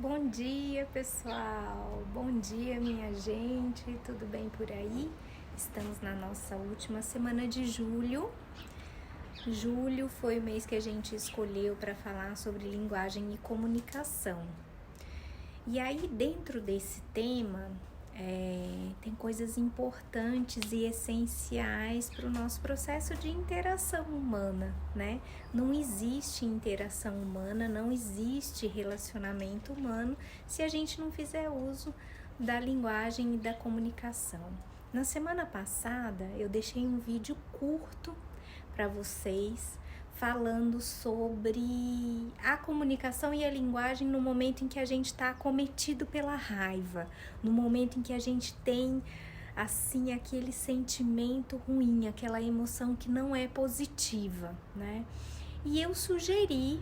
Bom dia, pessoal! Bom dia, minha gente! Tudo bem por aí? Estamos na nossa última semana de julho. Julho foi o mês que a gente escolheu para falar sobre linguagem e comunicação. E aí, dentro desse tema, tem coisas importantes e essenciais para o nosso processo de interação humana, né? Não existe interação humana, não existe relacionamento humano se a gente não fizer uso da linguagem e da comunicação. Na semana passada, eu deixei um vídeo curto para vocês falando sobre a comunicação e a linguagem no momento em que a gente está acometido pela raiva, no momento em que a gente tem, assim, aquele sentimento ruim, aquela emoção que não é positiva, né? E eu sugeri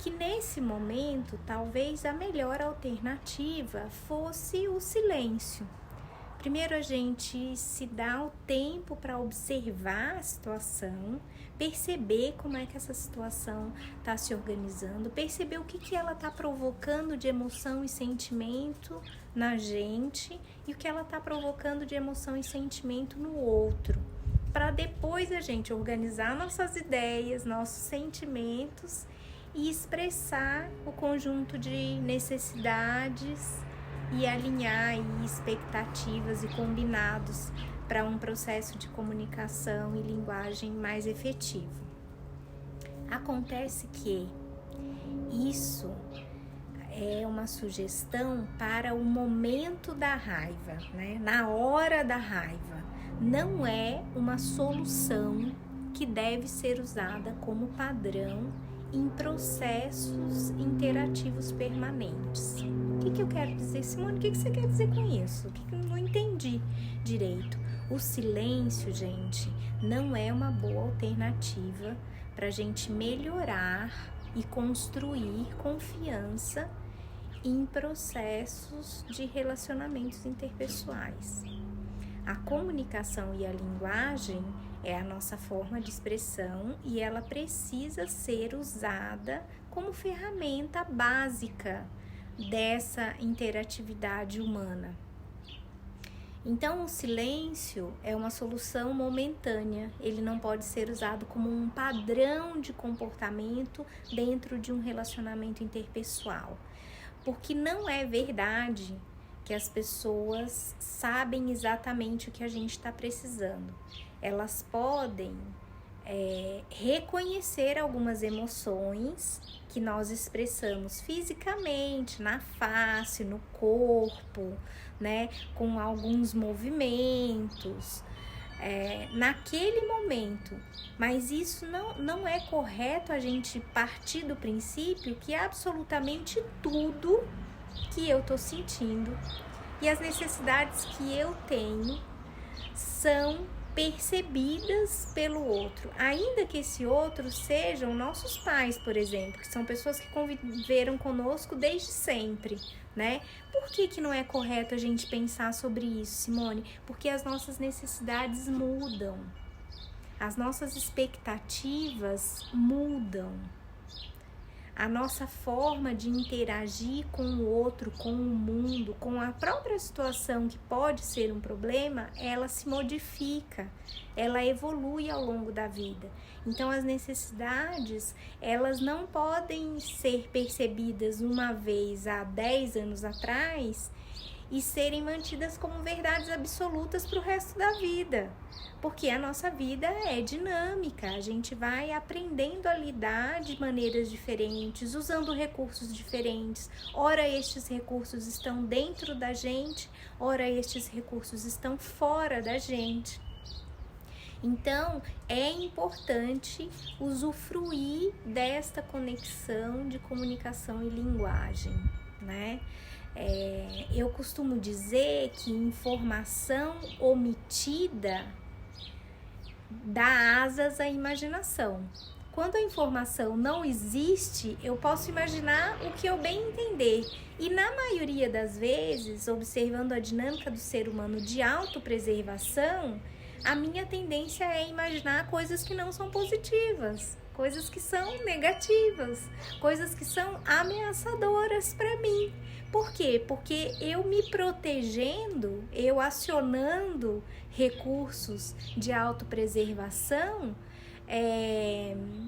que nesse momento, talvez a melhor alternativa fosse o silêncio. Primeiro a gente se dá o tempo para observar a situação, perceber como é que essa situação está se organizando, perceber o que ela está provocando de emoção e sentimento na gente e o que ela está provocando de emoção e sentimento no outro, para depois a gente organizar nossas ideias, nossos sentimentos e expressar o conjunto de necessidades e alinhar expectativas e combinados para um processo de comunicação e linguagem mais efetivo. Acontece que isso é uma sugestão para o momento da raiva, né? Na hora da raiva. Não é uma solução que deve ser usada como padrão em processos interativos permanentes. O que eu quero dizer? Simone, o que você quer dizer com isso? O que eu não entendi direito? O silêncio, gente, não é uma boa alternativa para a gente melhorar e construir confiança em processos de relacionamentos interpessoais. A comunicação e a linguagem é a nossa forma de expressão e ela precisa ser usada como ferramenta básica dessa interatividade humana. Então, o silêncio é uma solução momentânea, ele não pode ser usado como um padrão de comportamento dentro de um relacionamento interpessoal, porque não é verdade que as pessoas sabem exatamente o que a gente está precisando. Elas podem reconhecer algumas emoções que nós expressamos fisicamente, na face, no corpo, né, com alguns movimentos, naquele momento. Mas isso não é correto a gente partir do princípio que absolutamente tudo que eu tô sentindo e as necessidades que eu tenho são percebidas pelo outro, ainda que esse outro sejam nossos pais, por exemplo, que são pessoas que conviveram conosco desde sempre, né? Por que não é correto a gente pensar sobre isso, Simone? Porque as nossas necessidades mudam, as nossas expectativas mudam. A nossa forma de interagir com o outro, com o mundo, com a própria situação que pode ser um problema, ela se modifica, ela evolui ao longo da vida. Então, as necessidades, elas não podem ser percebidas uma vez há 10 anos atrás e serem mantidas como verdades absolutas para o resto da vida. Porque a nossa vida é dinâmica, a gente vai aprendendo a lidar de maneiras diferentes, usando recursos diferentes. Ora, estes recursos estão dentro da gente, ora, estes recursos estão fora da gente. Então, é importante usufruir desta conexão de comunicação e linguagem, né? Eu costumo dizer que informação omitida dá asas à imaginação. Quando a informação não existe, eu posso imaginar o que eu bem entender. E na maioria das vezes, observando a dinâmica do ser humano de autopreservação, a minha tendência é imaginar coisas que não são positivas. coisas que são negativas, coisas que são ameaçadoras para mim. Por quê? Porque eu me protegendo, eu acionando recursos de autopreservação,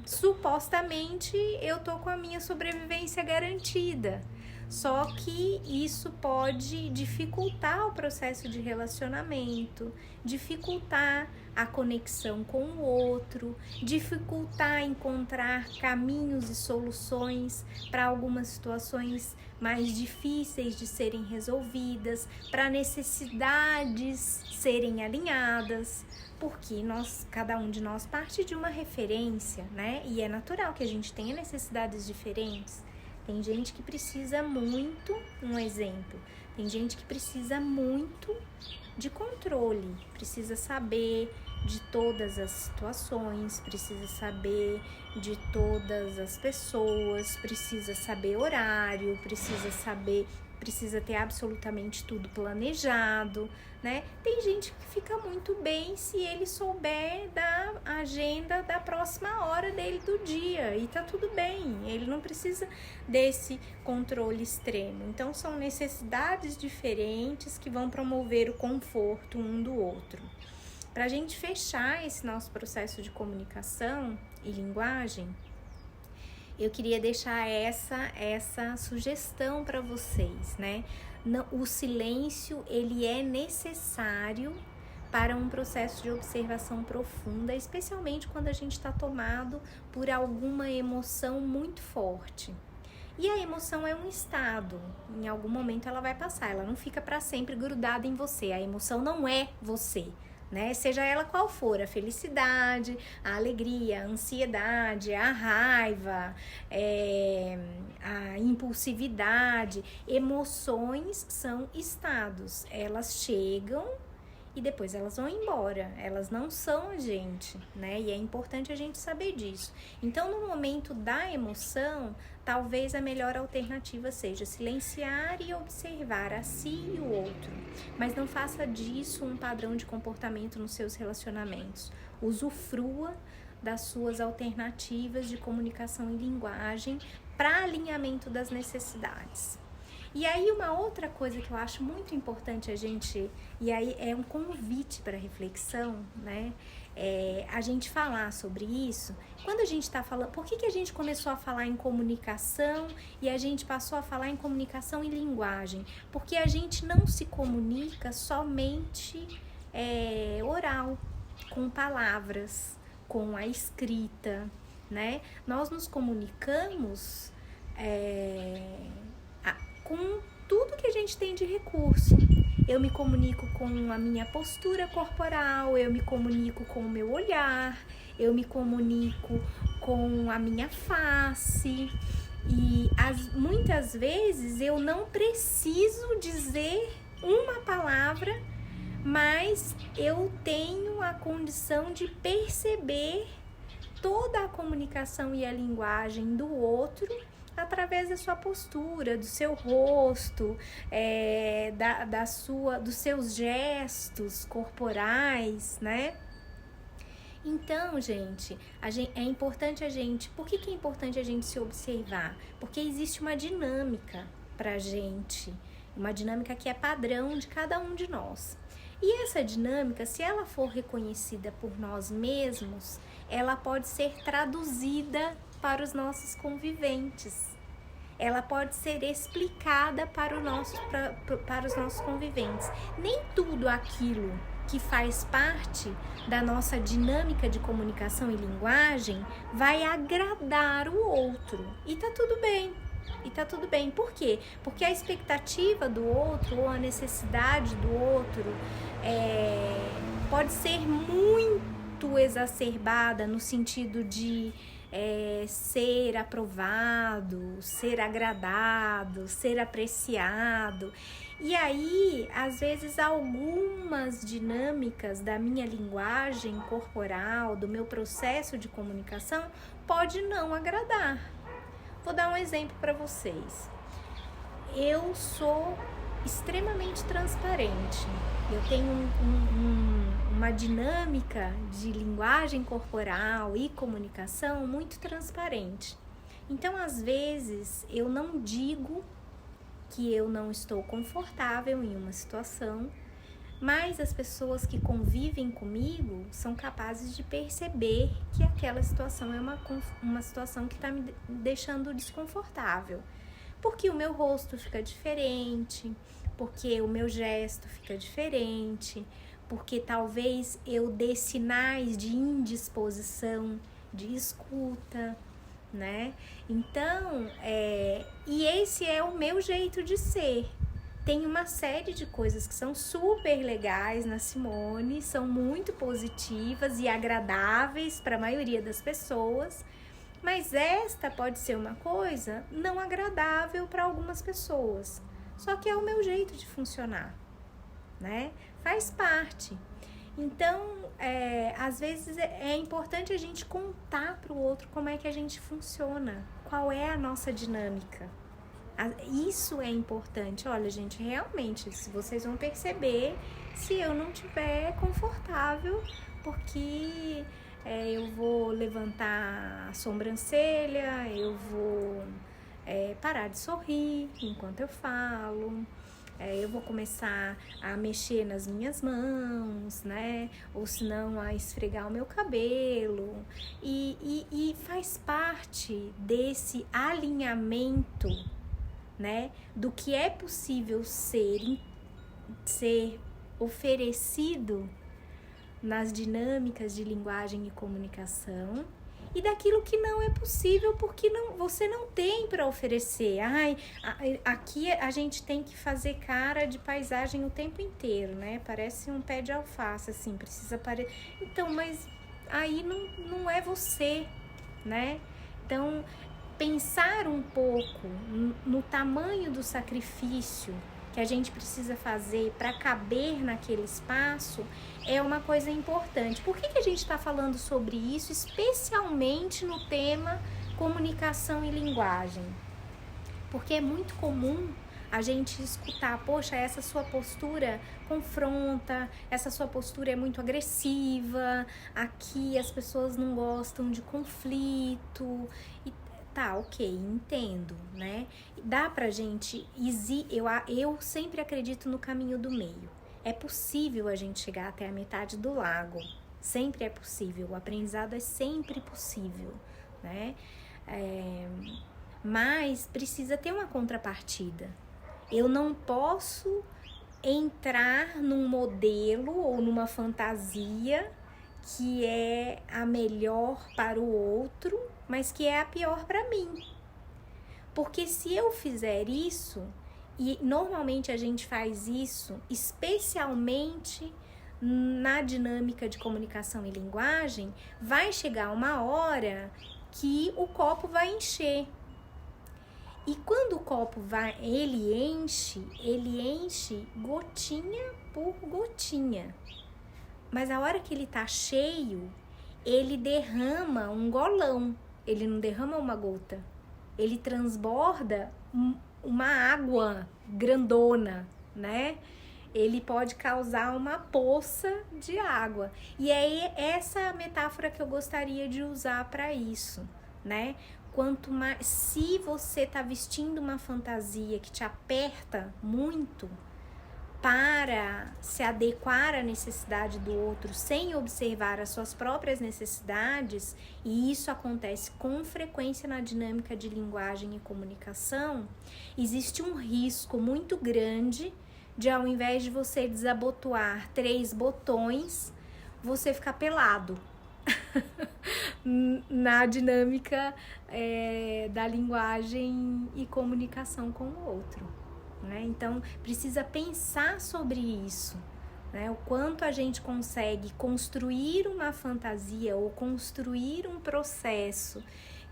supostamente eu tô com a minha sobrevivência garantida. Só que isso pode dificultar o processo de relacionamento, dificultar a conexão com o outro, dificultar encontrar caminhos e soluções para algumas situações mais difíceis de serem resolvidas, para necessidades serem alinhadas, porque cada um de nós parte de uma referência, né? E é natural que a gente tenha necessidades diferentes. Tem gente que precisa muito, um exemplo, tem gente que precisa muito de controle, precisa saber de todas as situações, precisa saber de todas as pessoas, precisa saber horário, precisa ter absolutamente tudo planejado, né? Tem gente que fica muito bem se ele souber da agenda da próxima hora dele do dia, e tá tudo bem, ele não precisa desse controle extremo. Então são necessidades diferentes que vão promover o conforto um do outro. Para a gente fechar esse nosso processo de comunicação e linguagem, eu queria deixar essa sugestão para vocês, né? O silêncio, ele é necessário para um processo de observação profunda, especialmente quando a gente está tomado por alguma emoção muito forte. E a emoção é um estado, em algum momento ela vai passar, ela não fica para sempre grudada em você, a emoção não é você. Né? Seja ela qual for, a felicidade, a alegria, a ansiedade, a raiva, a impulsividade. Emoções são estados, elas chegam e depois elas vão embora, elas não são a gente, né? E é importante a gente saber disso. Então, no momento da emoção, talvez a melhor alternativa seja silenciar e observar a si e o outro, mas não faça disso um padrão de comportamento nos seus relacionamentos. Usufrua das suas alternativas de comunicação e linguagem para alinhamento das necessidades. E aí uma outra coisa que eu acho muito importante a gente, e aí é um convite para reflexão, né? A gente falar sobre isso. Quando a gente está falando, por que a gente começou a falar em comunicação e a gente passou a falar em comunicação e linguagem? Porque a gente não se comunica somente oral, com palavras, com a escrita, né? Nós nos comunicamos com tudo que a gente tem de recurso. Eu me comunico com a minha postura corporal, eu me comunico com o meu olhar, eu me comunico com a minha face. E muitas vezes eu não preciso dizer uma palavra, mas eu tenho a condição de perceber toda a comunicação e a linguagem do outro através da sua postura, do seu rosto, dos seus gestos corporais, né? Então, gente, é importante a gente... Por que é importante a gente se observar? Porque existe uma dinâmica pra gente, uma dinâmica que é padrão de cada um de nós. E essa dinâmica, se ela for reconhecida por nós mesmos, ela pode ser traduzida para os nossos conviventes. Ela pode ser explicada para os nossos conviventes. Nem tudo aquilo que faz parte da nossa dinâmica de comunicação e linguagem vai agradar o outro. E tá tudo bem. Por quê? Porque a expectativa do outro ou a necessidade do outro pode ser muito exacerbada no sentido de ser aprovado, ser agradado, ser apreciado. E aí, às vezes, algumas dinâmicas da minha linguagem corporal, do meu processo de comunicação, pode não agradar. Vou dar um exemplo para vocês. Eu sou extremamente transparente. Eu tenho uma dinâmica de linguagem corporal e comunicação muito transparente. Então, às vezes, eu não digo que eu não estou confortável em uma situação, mas as pessoas que convivem comigo são capazes de perceber que aquela situação é uma situação que está me deixando desconfortável. Porque o meu rosto fica diferente, porque o meu gesto fica diferente, porque talvez eu dê sinais de indisposição, de escuta, né? Então, e esse é o meu jeito de ser. Tem uma série de coisas que são super legais na Simone, são muito positivas e agradáveis para a maioria das pessoas, mas esta pode ser uma coisa não agradável para algumas pessoas. Só que é o meu jeito de funcionar, né? Faz parte. Então, às vezes é importante a gente contar para o outro como é que a gente funciona, qual é a nossa dinâmica. Isso é importante. Olha, gente, realmente, se vocês vão perceber se eu não estiver confortável, porque eu vou levantar a sobrancelha, eu vou parar de sorrir enquanto eu falo, eu vou começar a mexer nas minhas mãos, né? Ou se não, a esfregar o meu cabelo. E faz parte desse alinhamento, né, do que é possível ser oferecido nas dinâmicas de linguagem e comunicação e daquilo que não é possível porque você não tem para oferecer. Aqui a gente tem que fazer cara de paisagem o tempo inteiro, né? Parece um pé de alface, assim, precisa parecer. Então, mas aí não é você, né? Então, pensar um pouco no tamanho do sacrifício que a gente precisa fazer para caber naquele espaço é uma coisa importante. Por que a gente está falando sobre isso, especialmente no tema comunicação e linguagem? Porque é muito comum a gente escutar, poxa, essa sua postura confronta, essa sua postura é muito agressiva, aqui as pessoas não gostam de conflito. Tá, ok, entendo, né? Dá pra gente, eu sempre acredito no caminho do meio. É possível a gente chegar até a metade do lago, sempre é possível, o aprendizado é sempre possível, né? Mas precisa ter uma contrapartida. Eu não posso entrar num modelo ou numa fantasia que é a melhor para o outro, mas que é a pior para mim. Porque se eu fizer isso, e normalmente a gente faz isso, especialmente na dinâmica de comunicação e linguagem, vai chegar uma hora que o copo vai encher. E quando o copo ele enche gotinha por gotinha. Mas a hora que ele tá cheio, ele derrama um golão, ele não derrama uma gota. Ele transborda uma água grandona, né? Ele pode causar uma poça de água. E é essa metáfora que eu gostaria de usar para isso, né? Quanto mais, se você tá vestindo uma fantasia que te aperta muito para se adequar à necessidade do outro sem observar as suas próprias necessidades, e isso acontece com frequência na dinâmica de linguagem e comunicação, existe um risco muito grande de, ao invés de você desabotoar 3 botões, você ficar pelado na dinâmica da linguagem e comunicação com o outro. Então, precisa pensar sobre isso, né? O quanto a gente consegue construir uma fantasia ou construir um processo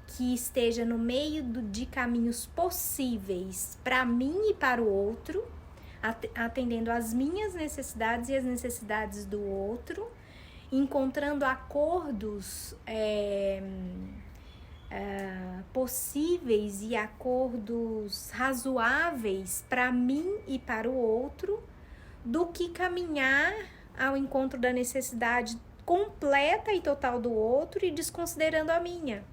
que esteja no meio de caminhos possíveis para mim e para o outro, atendendo às minhas necessidades e às necessidades do outro, encontrando acordos possíveis e acordos razoáveis para mim e para o outro, do que caminhar ao encontro da necessidade completa e total do outro e desconsiderando a minha.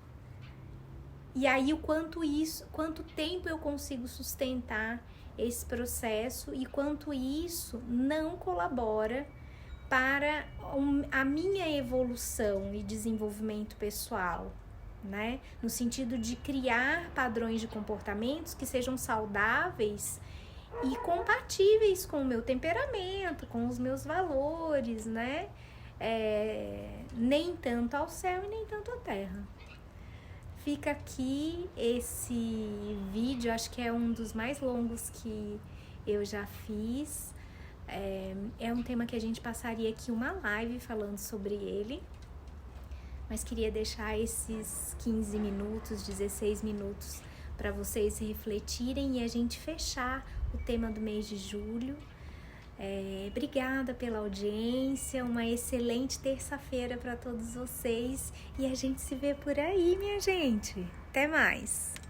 E aí quanto tempo eu consigo sustentar esse processo e quanto isso não colabora para a minha evolução e desenvolvimento pessoal, né? No sentido de criar padrões de comportamentos que sejam saudáveis e compatíveis com o meu temperamento, com os meus valores, né? Nem tanto ao céu e nem tanto à terra. Fica aqui esse vídeo, acho que é um dos mais longos que eu já fiz. É um tema que a gente passaria aqui uma live falando sobre ele, mas queria deixar esses 15 minutos, 16 minutos para vocês refletirem e a gente fechar o tema do mês de julho. Obrigada pela audiência, uma excelente terça-feira para todos vocês e a gente se vê por aí, minha gente. Até mais!